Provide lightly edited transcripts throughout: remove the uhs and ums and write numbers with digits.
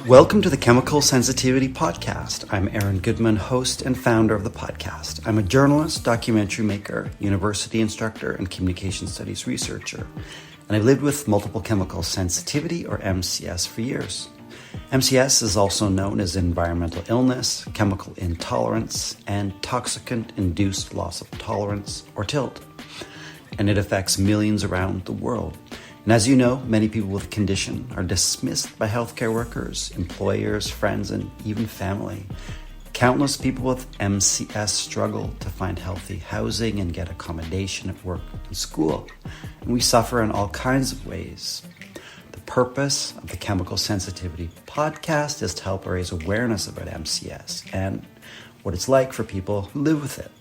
Welcome to the Chemical Sensitivity Podcast. I'm Aaron Goodman, host and founder of the podcast. I'm a journalist, documentary maker, university instructor, and communication studies researcher. And I've lived with multiple chemical sensitivity, or MCS, for years. MCS is also known as environmental illness, chemical intolerance, and toxicant-induced loss of tolerance, or TILT. And it affects millions around the world. And as you know, many people with the condition are dismissed by healthcare workers, employers, friends, and even family. Countless people with MCS struggle to find healthy housing and get accommodation at work and school. And we suffer in all kinds of ways. The purpose of the Chemical Sensitivity Podcast is to help raise awareness about MCS and what it's like for people who live with it.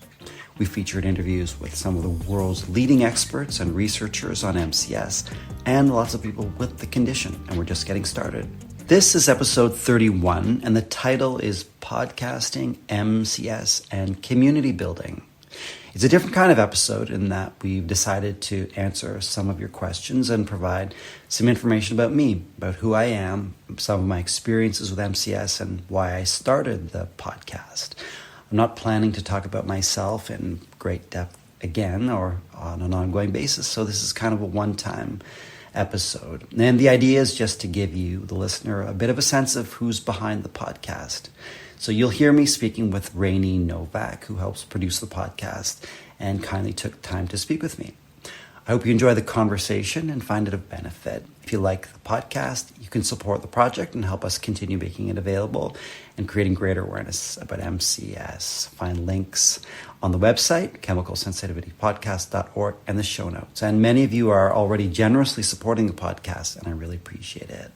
We featured interviews with some of the world's leading experts and researchers on MCS and lots of people with the condition, and we're just getting started. This is episode 31, and the title is Podcasting, MCS and Community-Building. It's a different kind of episode in that we've decided to answer some of your questions and provide some information about me, about who I am, some of my experiences with MCS, and why I started the podcast. I'm not planning to talk about myself in great depth again or on an ongoing basis, so this is kind of a one-time episode. And the idea is just to give you, the listener, a bit of a sense of who's behind the podcast. So you'll hear me speaking with Rainey Novak, who helps produce the podcast and kindly took time to speak with me. I hope you enjoy the conversation and find it of benefit. If you like the podcast, you can support the project and help us continue making it available and creating greater awareness about MCS. Find links on the website, chemicalsensitivitypodcast.org, and the show notes. And many of you are already generously supporting the podcast, and I really appreciate it.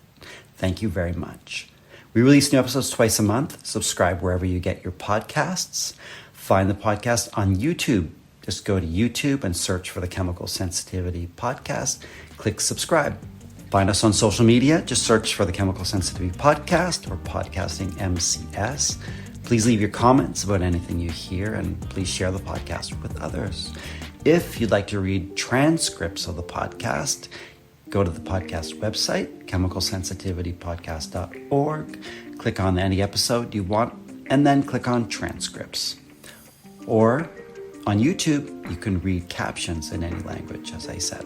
Thank you very much. We release new episodes twice a month. Subscribe wherever you get your podcasts. Find the podcast on YouTube. Just go to YouTube and search for the Chemical Sensitivity Podcast. Click subscribe. Find us on social media. Just search for the Chemical Sensitivity Podcast or Podcasting MCS. Please leave your comments about anything you hear and please share the podcast with others. If you'd like to read transcripts of the podcast, go to the podcast website, chemicalsensitivitypodcast.org. Click on any episode you want and then click on transcripts. Or on YouTube, you can read captions in any language, as I said.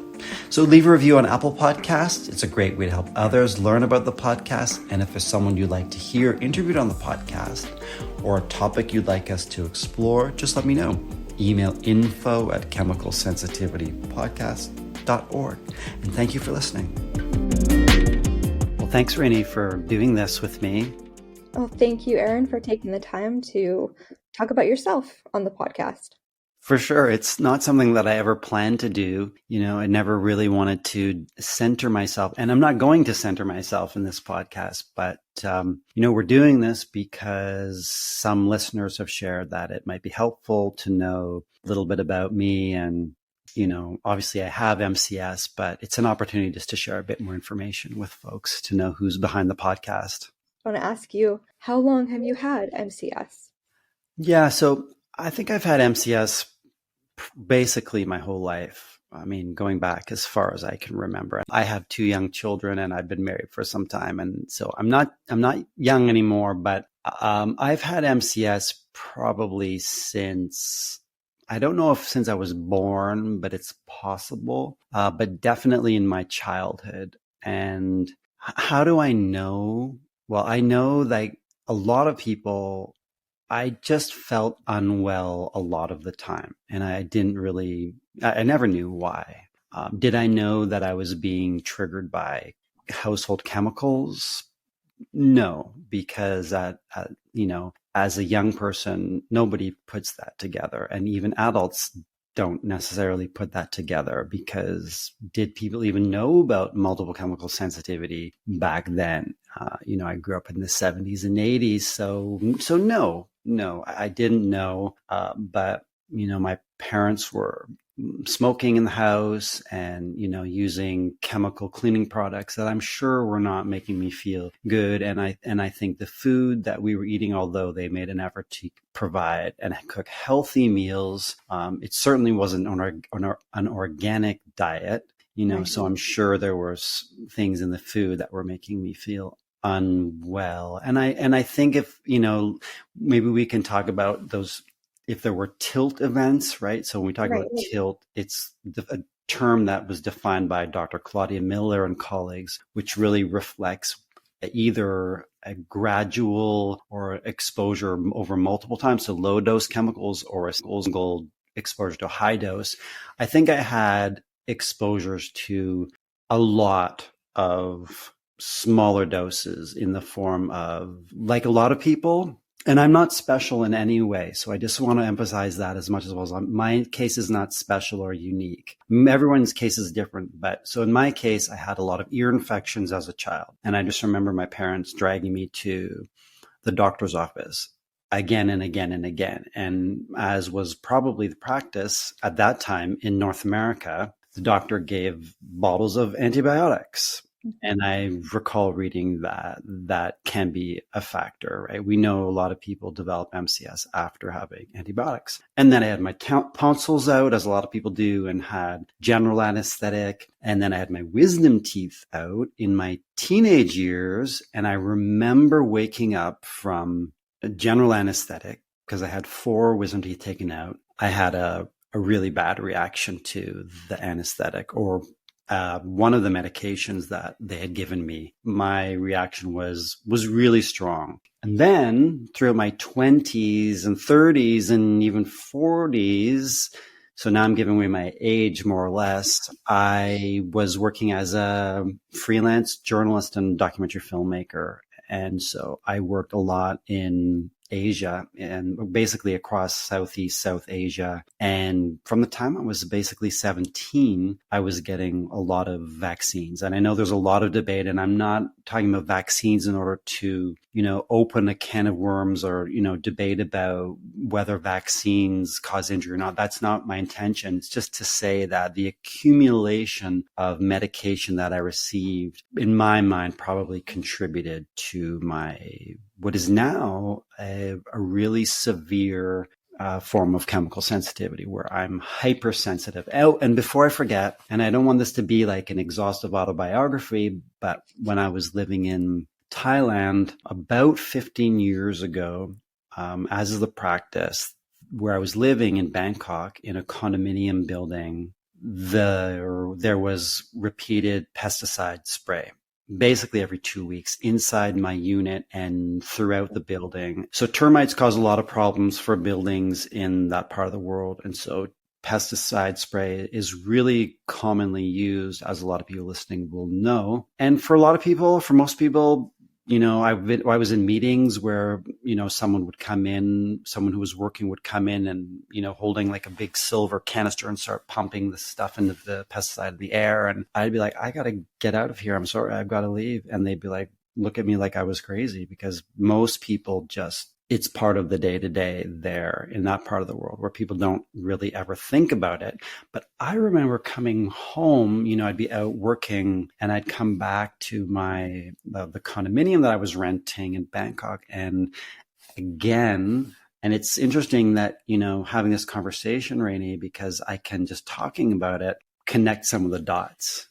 So leave a review on Apple Podcasts. It's a great way to help others learn about the podcast. And if there's someone you'd like to hear interviewed on the podcast or a topic you'd like us to explore, just let me know. Email info@chemicalsensitivitypodcast.org. And thank you for listening. Well, thanks, Rainey, for doing this with me. Oh, thank you, Aaron, for taking the time to talk about yourself on the podcast. For sure. It's not something that I ever planned to do. I never really wanted to center myself, and I'm not going to center myself in this podcast, but, we're doing this because some listeners have shared that it might be helpful to know a little bit about me. And, obviously I have MCS, but it's an opportunity just to share a bit more information with folks to know who's behind the podcast. I want to ask you, how long have you had MCS? Yeah, so I think I've had MCS basically my whole life. I mean, going back as far as I can remember. I have 2 young children and I've been married for some time. And so I'm not young anymore, but I've had MCS probably since, I don't know if since I was born, but it's possible, but definitely in my childhood. And how do I know? Well, I know like a lot of people, I just felt unwell a lot of the time, and I never knew why. Did I know that I was being triggered by household chemicals? No, because as a young person, nobody puts that together, and even adults don't necessarily put that together, because did people even know about multiple chemical sensitivity back then? I grew up in the 70s and 80s, so no, I didn't know. But my parents were smoking in the house and, using chemical cleaning products that I'm sure were not making me feel good. And I think the food that we were eating, although they made an effort to provide and cook healthy meals, it certainly wasn't an organic diet. Right. So I'm sure there were things in the food that were making me feel unwell. And I think if, maybe we can talk about those, if there were tilt events, right? So when we talk Right. about tilt, it's a term that was defined by Dr. Claudia Miller and colleagues, which really reflects either a gradual or exposure over multiple times to low dose chemicals or a single exposure to high dose. I think I had exposures to a lot of smaller doses in the form of, like a lot of people, and I'm not special in any way. So I just want to emphasize that as much as possible. My case is not special or unique. Everyone's case is different. But so in my case, I had a lot of ear infections as a child. And I just remember my parents dragging me to the doctor's office again and again and again. And as was probably the practice at that time in North America, the doctor gave bottles of antibiotics. And I recall reading that can be a factor, right? We know a lot of people develop MCS after having antibiotics. And then I had my tonsils out, as a lot of people do, and had general anesthetic. And then I had my wisdom teeth out in my teenage years. And I remember waking up from a general anesthetic because I had 4 wisdom teeth taken out. I had a really bad reaction to the anesthetic, or one of the medications that they had given me. My reaction was really strong. And then throughout my 20s and 30s and even 40s, so now I'm giving away my age more or less, I was working as a freelance journalist and documentary filmmaker. And so I worked a lot in Asia and basically across South Asia. And from the time I was basically 17, I was getting a lot of vaccines. And I know there's a lot of debate, and I'm not talking about vaccines in order to, open a can of worms or, debate about whether vaccines cause injury or not. That's not my intention. It's just to say that the accumulation of medication that I received, in my mind, probably contributed to what is now a really severe form of chemical sensitivity, where I'm hypersensitive. Oh, and before I forget, and I don't want this to be like an exhaustive autobiography, but when I was living in Thailand about 15 years ago, as is the practice, where I was living in Bangkok in a condominium building, there was repeated pesticide spray, basically every 2 weeks inside my unit and throughout the building. So termites cause a lot of problems for buildings in that part of the world. And so pesticide spray is really commonly used, as a lot of people listening will know. And for most people, I was in meetings where, someone who was working would come in and, holding like a big silver canister and start pumping the stuff into the pesticide in the air. And I'd be like, I got to get out of here. I'm sorry, I've got to leave. And they'd be like, look at me like I was crazy, because most people it's part of the day-to-day there in that part of the world where people don't really ever think about it. But I remember coming home, I'd be out working and I'd come back to the condominium that I was renting in Bangkok. And again, and it's interesting that, having this conversation, Rainey, because I can, just talking about it, connect some of the dots,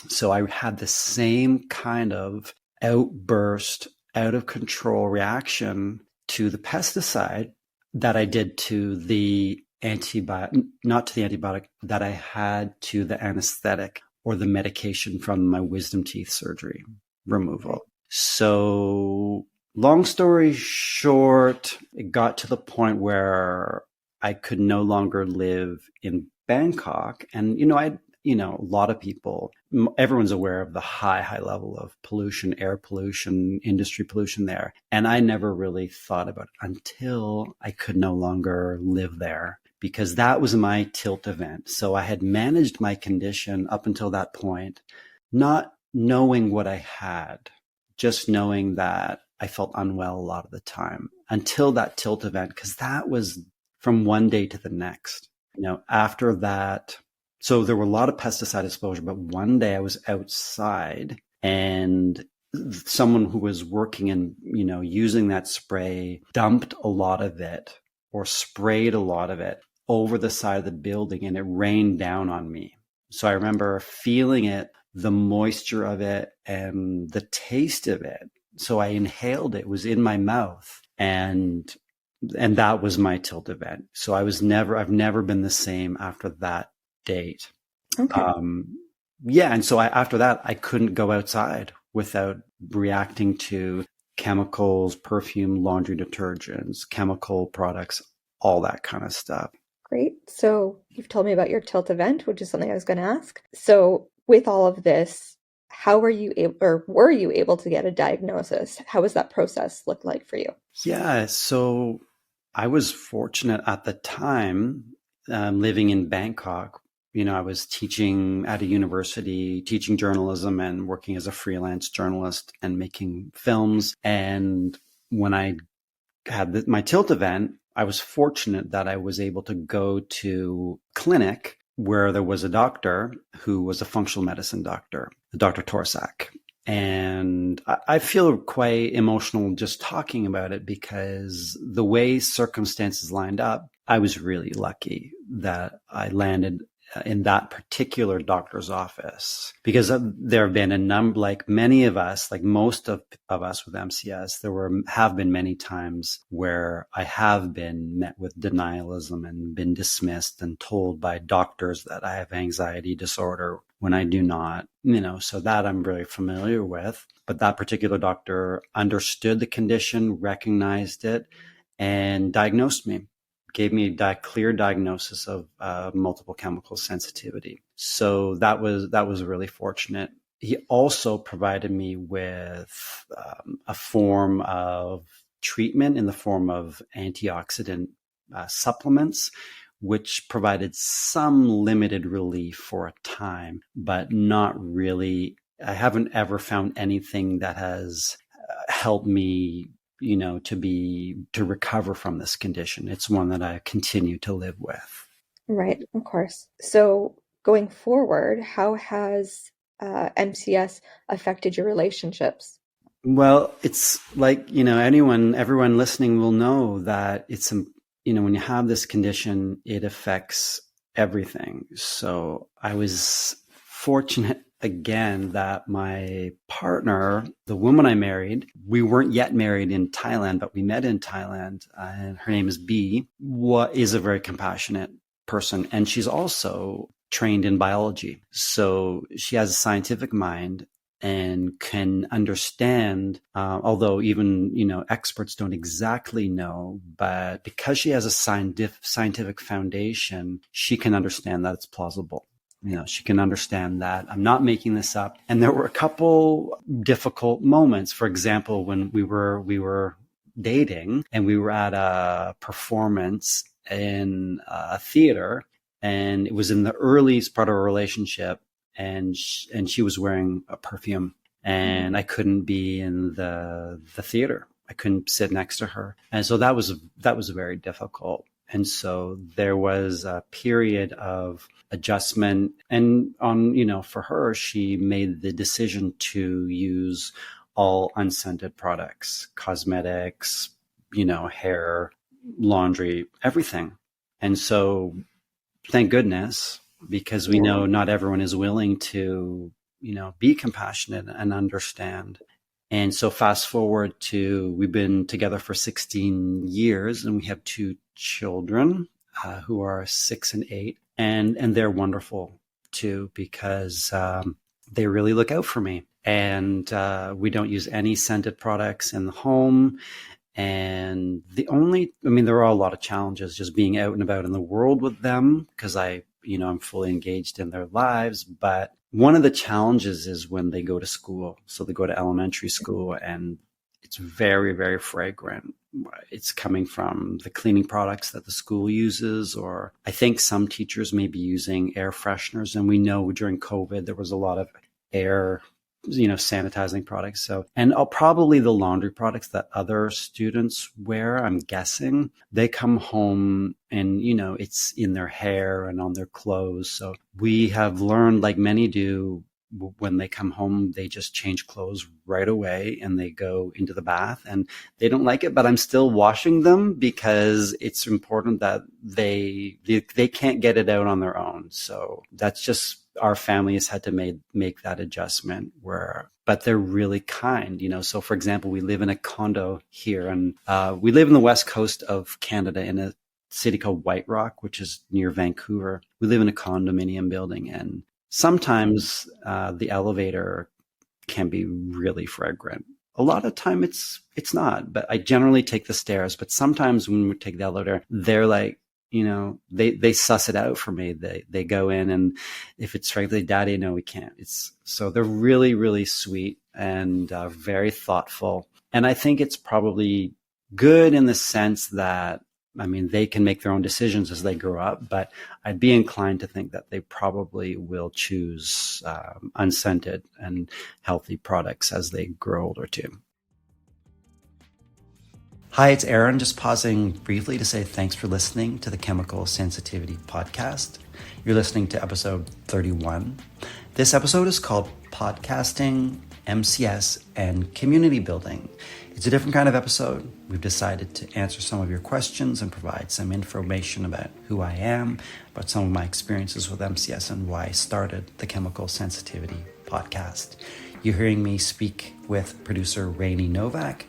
So I had the same kind of outburst, out of control reaction to the pesticide that I did to the not to the antibiotic, that I had to the anesthetic or the medication from my wisdom teeth surgery removal. So long story short, it got to the point where I could no longer live in Bangkok. And, a lot of people, everyone's aware of the high level of pollution, air pollution, industry pollution there. And I never really thought about it until I could no longer live there, because that was my tilt event. So I had managed my condition up until that point, not knowing what I had, just knowing that I felt unwell a lot of the time, until that tilt event, because that was from one day to the next. After that, so there were a lot of pesticide exposure, but one day I was outside and someone who was working and, using that spray dumped a lot of it, or sprayed a lot of it over the side of the building, and it rained down on me. So I remember feeling it, the moisture of it and the taste of it. So I inhaled it. It was in my mouth, and that was my tilt event. So I've never been the same after that date. Okay. And so after that, I couldn't go outside without reacting to chemicals, perfume, laundry detergents, chemical products, all that kind of stuff. Great. So you've told me about your tilt event, which is something I was going to ask. So with all of this, how were you able to get a diagnosis? How was that process look like for you? Yeah, so I was fortunate at the time, living in Bangkok. I was teaching at a university, teaching journalism and working as a freelance journalist and making films. And when I had my tilt event, I was fortunate that I was able to go to a clinic where there was a doctor who was a functional medicine doctor, Dr. Torsak. And I feel quite emotional just talking about it because the way circumstances lined up, I was really lucky that I landed in that particular doctor's office, because there have been a number, like many of us, like most of us with MCS, have been many times where I have been met with denialism and been dismissed and told by doctors that I have anxiety disorder when I do not, so that I'm very familiar with. But that particular doctor understood the condition, recognized it, and diagnosed me. Gave me a clear diagnosis of multiple chemical sensitivity. So that was really fortunate. He also provided me with a form of treatment in the form of antioxidant supplements, which provided some limited relief for a time, but not really. I haven't ever found anything that has helped me to recover from this condition. It's one that I continue to live with. Right, of course. So going forward, how has MCS affected your relationships? Well, it's like, everyone listening will know that it's, when you have this condition, it affects everything. So I was fortunate again that my partner, the woman I married, we weren't yet married in Thailand, but we met in Thailand, and her name is B, is a very compassionate person. And she's also trained in biology. So she has a scientific mind and can understand, although even, experts don't exactly know, but because she has a scientific foundation, she can understand that it's plausible. She can understand that I'm not making this up. And there were a couple difficult moments. For example, when we were dating and we were at a performance in a theater, and it was in the earliest part of our relationship, and she was wearing a perfume, and I couldn't be in the theater. I couldn't sit next to her. And so that was very difficult. And so there was a period of adjustment, and for her, she made the decision to use all unscented products, cosmetics, hair, laundry, everything. And so thank goodness, because we know not everyone is willing to, be compassionate and understand. And so fast forward to, we've been together for 16 years and we have 2 children who are 6 and 8. And they're wonderful too, because they really look out for me. And we don't use any scented products in the home. And there are a lot of challenges just being out and about in the world with them, because I'm fully engaged in their lives. But one of the challenges is when they go to school. So they go to elementary school and it's very, very fragrant. It's coming from the cleaning products that the school uses, or I think some teachers may be using air fresheners. And we know during COVID, there was a lot of air, sanitizing products. So, and probably the laundry products that other students wear, I'm guessing, they come home and, it's in their hair and on their clothes. So we have learned, like many do, when they come home, they just change clothes right away and they go into the bath, and they don't like it, but I'm still washing them because it's important that they can't get it out on their own. So that's just our family has had to make that adjustment but they're really kind, So for example, we live in a condo here, and we live in the west coast of Canada in a city called White Rock, which is near Vancouver. We live in a condominium building, and sometimes the elevator can be really fragrant. A lot of time it's not, but I generally take the stairs. But sometimes when we take the elevator, they're like, they suss it out for me. They go in, and if it's frankly, Daddy, no, we can't. So they're really, really sweet and very thoughtful. And I think it's probably good in the sense that, they can make their own decisions as they grow up, but I'd be inclined to think that they probably will choose unscented and healthy products as they grow older too. Hi, it's Aaron, just pausing briefly to say thanks for listening to the Chemical Sensitivity Podcast. You're listening to episode 31. This episode is called Podcasting, MCS and Community-Building. It's a different kind of episode. We've decided to answer some of your questions and provide some information about who I am, about some of my experiences with MCS and why I started the Chemical Sensitivity Podcast. You're hearing me speak with producer Rainey Novak.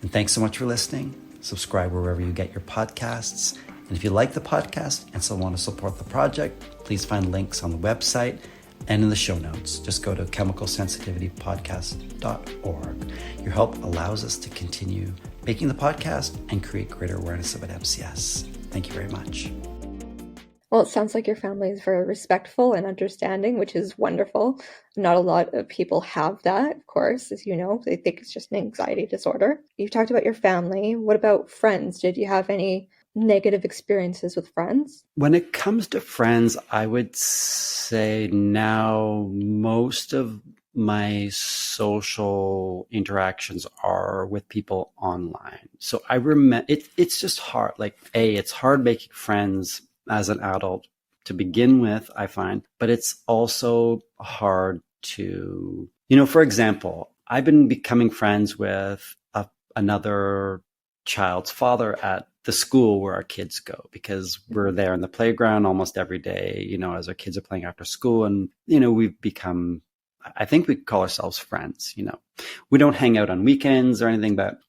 And thanks so much for listening. Subscribe wherever you get your podcasts. And if you like the podcast and still want to support the project, please find links on the website and in the show notes. Just go to chemicalsensitivitypodcast.org. Your help allows us to continue making the podcast and create greater awareness about MCS. Thank you very much. Well, it sounds like your family is very respectful and understanding, which is wonderful. Not a lot of people have that, of course, as you know. They think it's just an anxiety disorder. You've talked about your family. What about friends? Did you have any negative experiences with friends? When it comes to friends, I would say now most of my social interactions are with people online. So I remember it's just hard. It's hard making friends as an adult to begin with, I find, but it's also hard to, for example, I've been becoming friends with another child's father at the school where our kids go, because we're there in the playground almost every day, as our kids are playing after school. And, we've become, I think we call ourselves friends. We don't hang out on weekends or anything, but,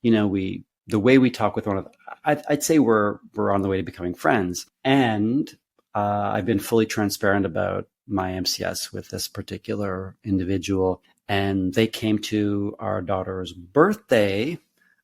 the way we talk with one another, I'd say we're on the way to becoming friends. And I've been fully transparent about my MCS with this particular individual. And they came to our daughter's birthday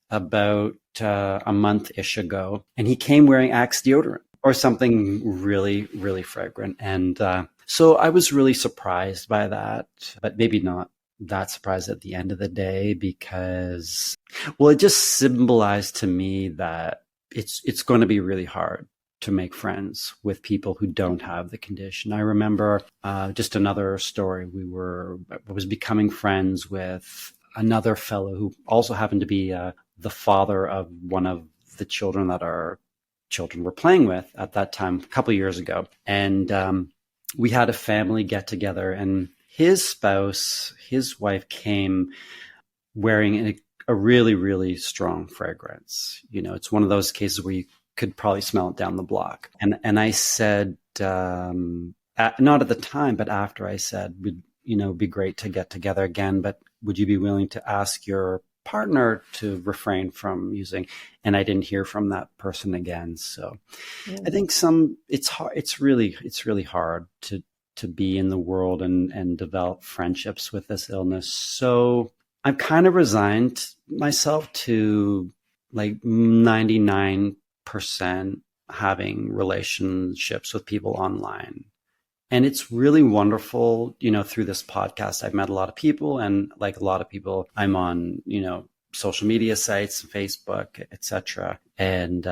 about a month-ish ago. And he came wearing Axe deodorant or something really, really fragrant. And so I was really surprised by that, but maybe not that surprised at the end of the day, because, it just symbolized to me that it's going to be really hard to make friends with people who don't have the condition. I remember just another story. I was becoming friends with another fellow who also happened to be the father of one of the children that our children were playing with at that time, a couple of years ago. And we had a family get together, and his spouse, his wife, came wearing a really, really strong fragrance. It's one of those cases where you could probably smell it down the block. And I said, not at the time, but after, I said, would be great to get together again, but would you be willing to ask your partner to refrain from using? And I didn't hear from that person again. So I think it's hard. It's really hard to be in the world and develop friendships with this illness. So I've kind of resigned myself to 99% having relationships with people online. And it's really wonderful, through this podcast, I've met a lot of people, and like a lot of people, I'm on, social media sites, Facebook, etc. And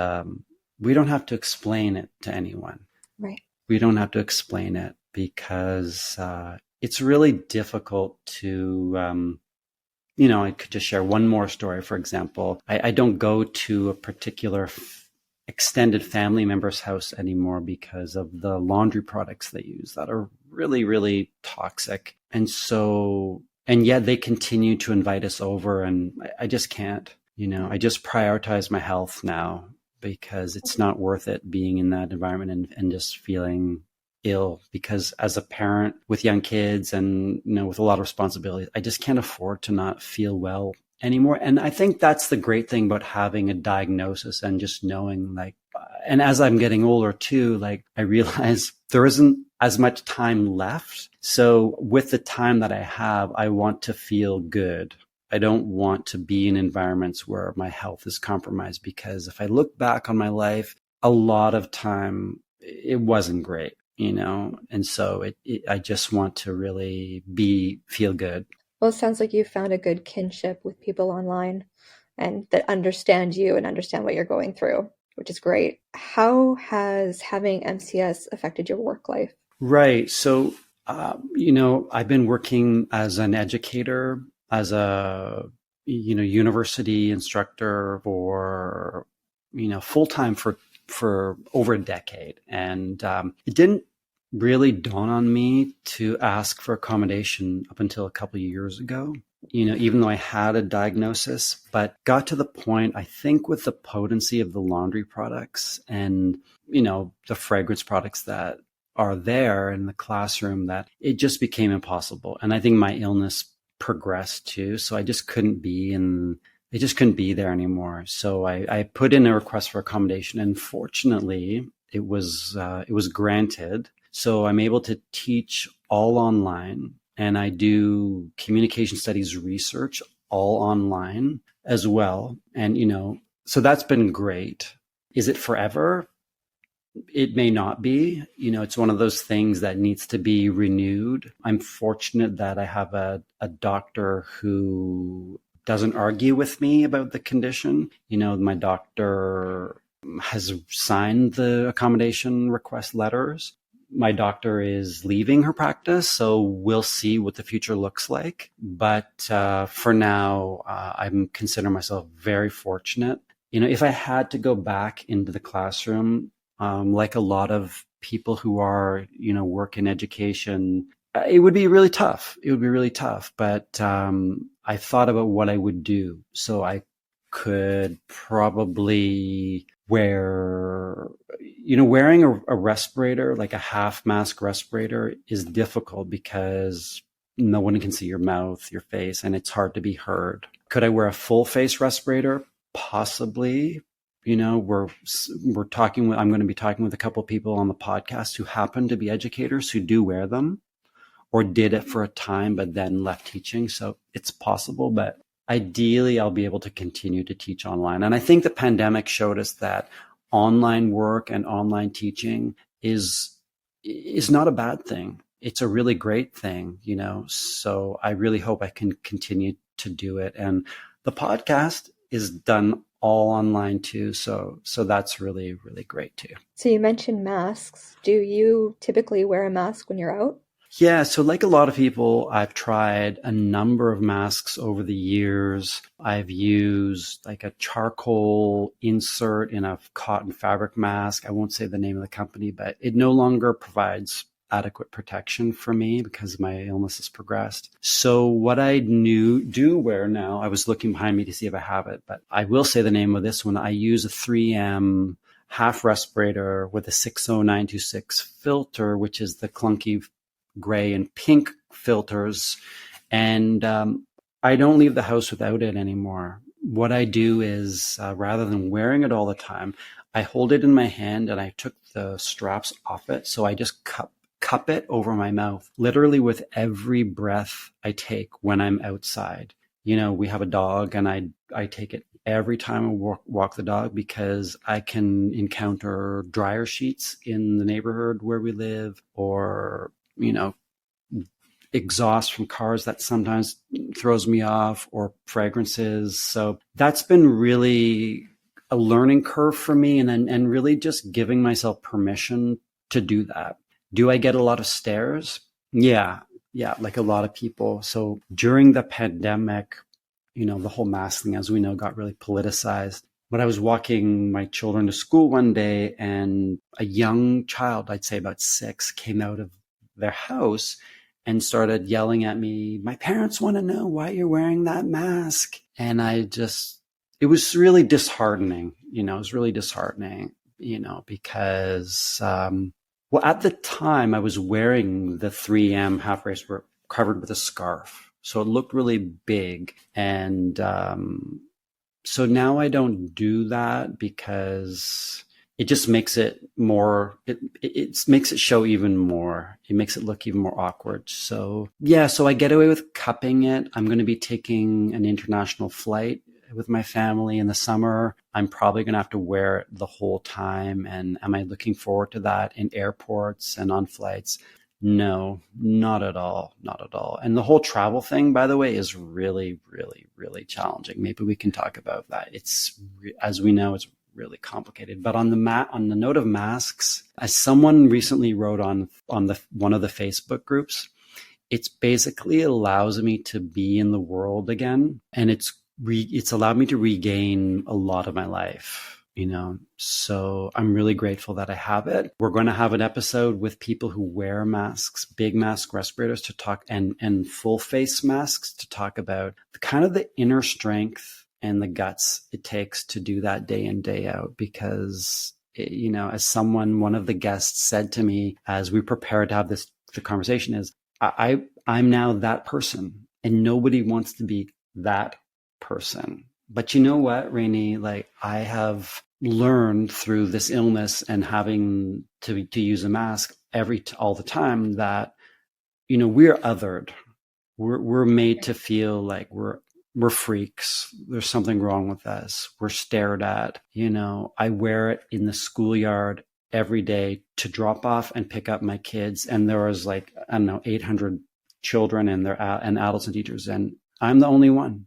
we don't have to explain it to anyone. Right. We don't have to explain it, because it's really difficult to, I could just share one more story. For example, I don't go to a particular extended family member's house anymore because of the laundry products they use that are really, really toxic. And yet they continue to invite us over, and I just can't, I just prioritize my health now, because it's not worth it being in that environment and just feeling ill, because as a parent with young kids and, with a lot of responsibilities, I just can't afford to not feel well anymore. And I think that's the great thing about having a diagnosis and just knowing, like, and as I'm getting older too, like, I realize there isn't as much time left. So with the time that I have, I want to feel good. I don't want to be in environments where my health is compromised, because if I look back on my life, a lot of time it wasn't great, and so I just want to really feel good. Well, it sounds like you found a good kinship with people online and that understand you and understand what you're going through, which is great. How has having MCS affected your work life? Right. So, I've been working as an educator, as a, university instructor for, full time for over a decade. And it didn't really dawn on me to ask for accommodation up until a couple of years ago, even though I had a diagnosis, but got to the point, I think, with the potency of the laundry products and, the fragrance products that are there in the classroom, that it just became impossible. And I think my illness progressed too. So I just couldn't be there anymore. So I put in a request for accommodation, and fortunately it was granted. So I'm able to teach all online, and I do communication studies research all online as well. And, so that's been great. Is it forever? It may not be. It's one of those things that needs to be renewed. I'm fortunate that I have a doctor who doesn't argue with me about the condition. My doctor has signed the accommodation request letters. My doctor is leaving her practice, so we'll see what the future looks like. But for now, I'm considering myself very fortunate. If I had to go back into the classroom, like a lot of people who are, work in education, it would be really tough. But I thought about what I would do. So I could probably wearing a respirator, like a half mask respirator, is difficult because no one can see your mouth, your face, and it's hard to be heard. Could I wear a full face respirator? Possibly. We're talking I'm going to be talking with a couple of people on the podcast who happen to be educators who do wear them, or did it for a time, but then left teaching. So it's possible, but ideally I'll be able to continue to teach online. And I think the pandemic showed us that online work and online teaching is not a bad thing. It's a really great thing, so I really hope I can continue to do it. And the podcast is done all online too. So that's really, really great too. So you mentioned masks. Do you typically wear a mask when you're out? Yeah. So like a lot of people, I've tried a number of masks over the years. I've used like a charcoal insert in a cotton fabric mask. I won't say the name of the company, but it no longer provides adequate protection for me because my illness has progressed. So what I do wear now, I was looking behind me to see if I have it, but I will say the name of this one. I use a 3M half respirator with a 60926 filter, which is the clunky gray and pink filters. And I don't leave the house without it anymore. What I do is rather than wearing it all the time, I hold it in my hand and I took the straps off it. So I just cup it over my mouth, literally with every breath I take when I'm outside. We have a dog, and I take it every time I walk the dog, because I can encounter dryer sheets in the neighborhood where we live, or, exhaust from cars that sometimes throws me off, or fragrances. So that's been really a learning curve for me, and really just giving myself permission to do that. Do I get a lot of stares? Yeah, like a lot of people. So during the pandemic, the whole mask thing, as we know, got really politicized. But I was walking my children to school one day, and a young child, I'd say about 6, came out of their house and started yelling at me, "My parents want to know why you're wearing that mask." And it was really disheartening, because Well, at the time, I was wearing the 3M half race covered with a scarf. So it looked really big. And so now I don't do that because it just makes it more, it makes it show even more. It makes it look even more awkward. So yeah, so I get away with cupping it. I'm going to be taking an international flight with my family in the summer. I'm probably going to have to wear it the whole time. And am I looking forward to that in airports and on flights? No, not at all. Not at all. And the whole travel thing, by the way, is really, really, really challenging. Maybe we can talk about that. It's, as we know, it's really complicated. But on the note of masks, as someone recently wrote on one of the Facebook groups, it's basically allows me to be in the world again, and it's allowed me to regain a lot of my life. So I'm really grateful that I have it. We're going to have an episode with people who wear masks, big mask respirators to talk, and full face masks to talk about the inner strength and the guts it takes to do that day in, day out. Because, as one of the guests said to me as we prepared to have the conversation is, I'm now that person, and nobody wants to be that person. But you know what, Rainey, I have learned through this illness and having to use a mask all the time that, we're othered. We're made to feel like we're freaks. There's something wrong with us. We're stared at. I wear it in the schoolyard every day to drop off and pick up my kids. And there was 800 children and adults and teachers, and I'm the only one.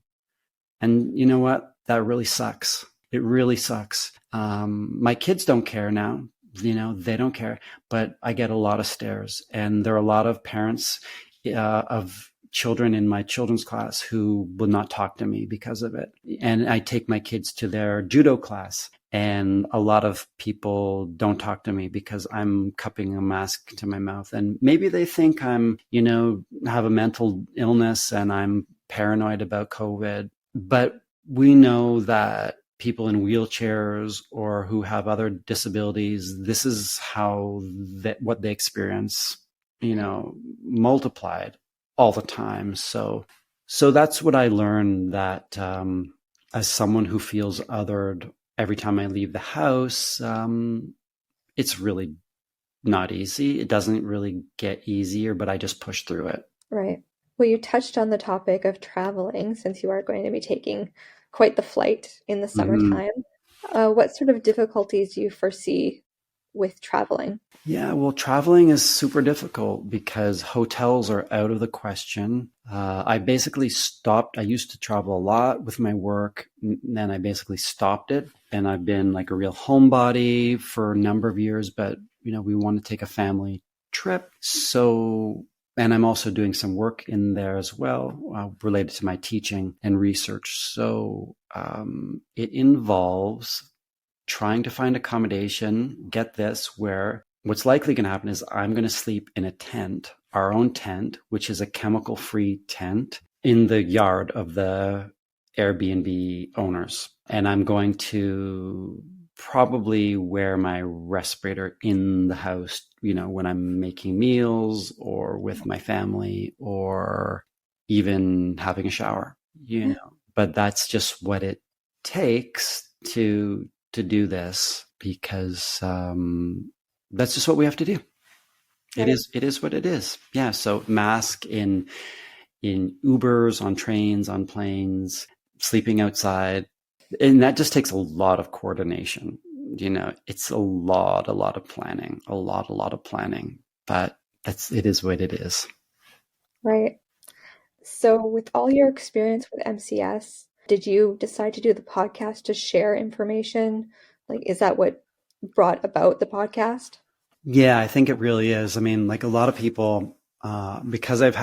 And you know what? That really sucks. It really sucks. My kids don't care now. They don't care, but I get a lot of stares, and there are a lot of parents of children in my children's class who will not talk to me because of it. And I take my kids to their judo class, and a lot of people don't talk to me because I'm cupping a mask to my mouth. And maybe they think I'm, have a mental illness and I'm paranoid about COVID. But we know that people in wheelchairs or who have other disabilities, this is what they experience, multiplied all the time. So that's what I learned, that as someone who feels othered every time I leave the house, it's really not easy. It doesn't really get easier, but I just push through it. Right. Well, you touched on the topic of traveling, since you are going to be taking quite the flight in the summertime. What sort of difficulties do you foresee with traveling? Yeah, well, traveling is super difficult because hotels are out of the question. I basically stopped. I used to travel a lot with my work, and then I basically stopped it. And I've been like a real homebody for a number of years, but, we want to take a family trip. And I'm also doing some work in there as well, related to my teaching and research. So it involves trying to find accommodation, get this, where what's likely going to happen is I'm going to sleep in a tent, our own tent, which is a chemical-free tent, in the yard of the Airbnb owners. And I'm going to probably wear my respirator in the house, when I'm making meals or with my family or even having a shower, But that's just what it takes to do this, because that's just what we have to do. Right. It is what it is. Yeah. So mask in Ubers, on trains, on planes, sleeping outside. And that just takes a lot of coordination. It's a lot of planning, a lot of planning, but it is what it is. Right. So with all your experience with MCS, did you decide to do the podcast to share information? Is that what brought about the podcast? Yeah, I think it really is. I mean, a lot of people, because I've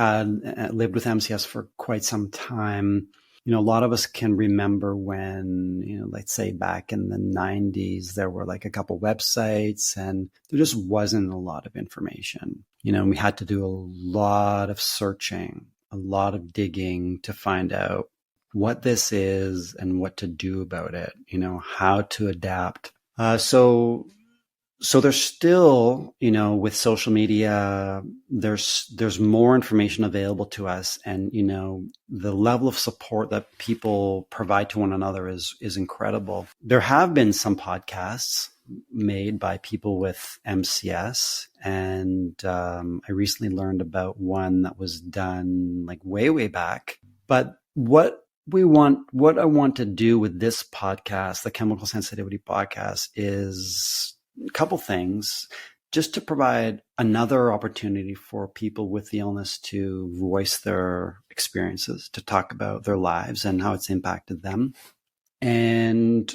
lived with MCS for quite some time, a lot of us can remember when, let's say back in the 90s, there were a couple websites and there just wasn't a lot of information. We had to do a lot of searching, a lot of digging to find out what this is and what to do about it, how to adapt. So So there's still, with social media, there's more information available to us, and the level of support that people provide to one another is incredible. There have been some podcasts made by people with MCS, and I recently learned about one that was done like way back. But what I want to do with this podcast, the Chemical Sensitivity Podcast, is a couple things, just to provide another opportunity for people with the illness to voice their experiences, to talk about their lives and how it's impacted them. And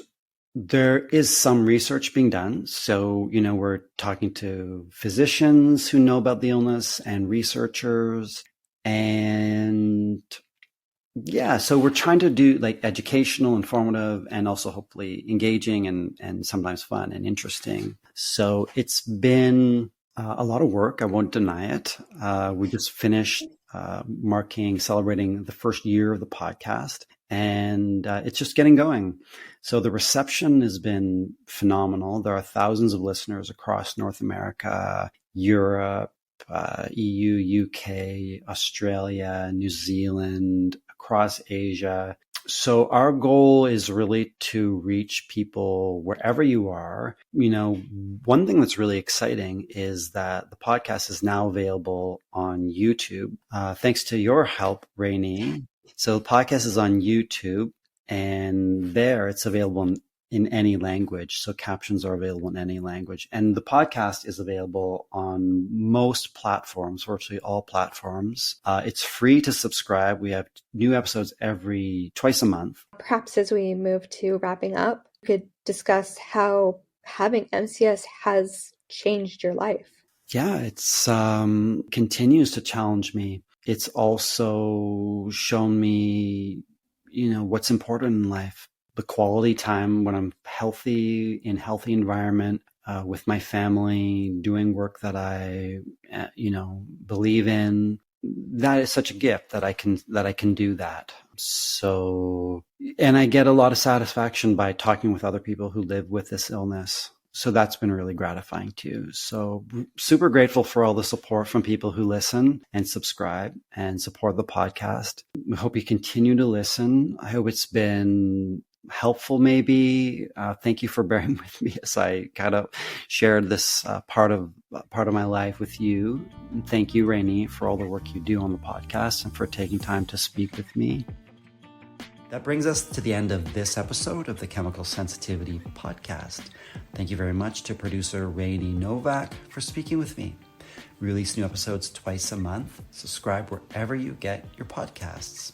there is some research being done. So, we're talking to physicians who know about the illness and researchers. And yeah, so we're trying to do like educational, informative, and also hopefully engaging and sometimes fun and interesting. So it's been a lot of work. I won't deny it. We just finished celebrating the first year of the podcast, and it's just getting going. So the reception has been phenomenal. There are thousands of listeners across North America, Europe, EU, UK, Australia, New Zealand, across Asia. So our goal is really to reach people wherever you are. One thing that's really exciting is that the podcast is now available on YouTube. Thanks to your help, Rainey. So the podcast is on YouTube, and there it's available in any language. So captions are available in any language. And the podcast is available on most platforms, virtually all platforms. It's free to subscribe. We have new episodes twice a month. Perhaps as we move to wrapping up, we could discuss how having MCS has changed your life. Yeah, it's continues to challenge me. It's also shown me, what's important in life. The quality time when I'm healthy, in healthy environment, with my family, doing work that I, believe in. That is such a gift that I can do that. So, and I get a lot of satisfaction by talking with other people who live with this illness. So that's been really gratifying too. So super grateful for all the support from people who listen and subscribe and support the podcast. We hope you continue to listen. I hope it's been helpful maybe. Thank you for bearing with me as I kind of shared this part of my life with you. And thank you, Rainey, for all the work you do on the podcast and for taking time to speak with me. That brings us to the end of this episode of the Chemical Sensitivity Podcast. Thank you very much to producer Rainey Novak for speaking with me. We release new episodes twice a month. Subscribe wherever you get your podcasts.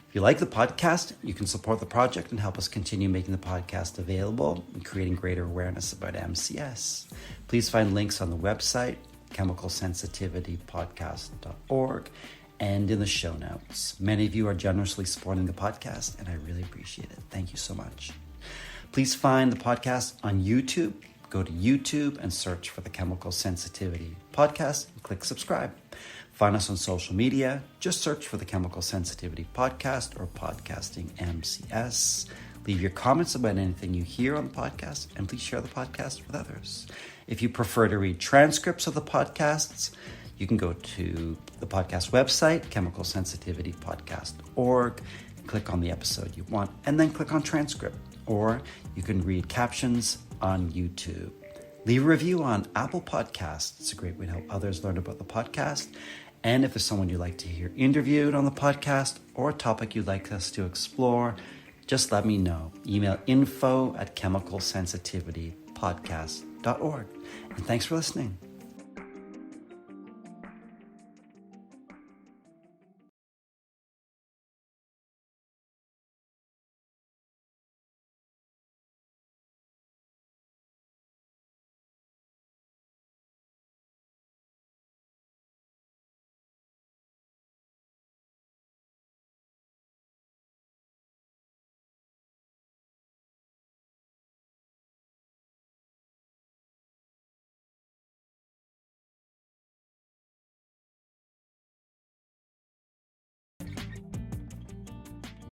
If you like the podcast, you can support the project and help us continue making the podcast available and creating greater awareness about MCS. Please find links on the website, chemicalsensitivitypodcast.org, and in the show notes. Many of you are generously supporting the podcast, and I really appreciate it. Thank you so much. Please find the podcast on YouTube. Go to YouTube and search for the Chemical Sensitivity Podcast and click subscribe. Find us on social media. Just search for the Chemical Sensitivity Podcast or Podcasting MCS. Leave your comments about anything you hear on the podcast, and please share the podcast with others. If you prefer to read transcripts of the podcasts, you can go to the podcast website, chemicalsensitivitypodcast.org, click on the episode you want, and then click on transcript. Or you can read captions on YouTube. Leave a review on Apple Podcasts. It's a great way to help others learn about the podcast. And if there's someone you'd like to hear interviewed on the podcast or a topic you'd like us to explore, just let me know. Email info@chemicalsensitivitypodcast.org. And thanks for listening.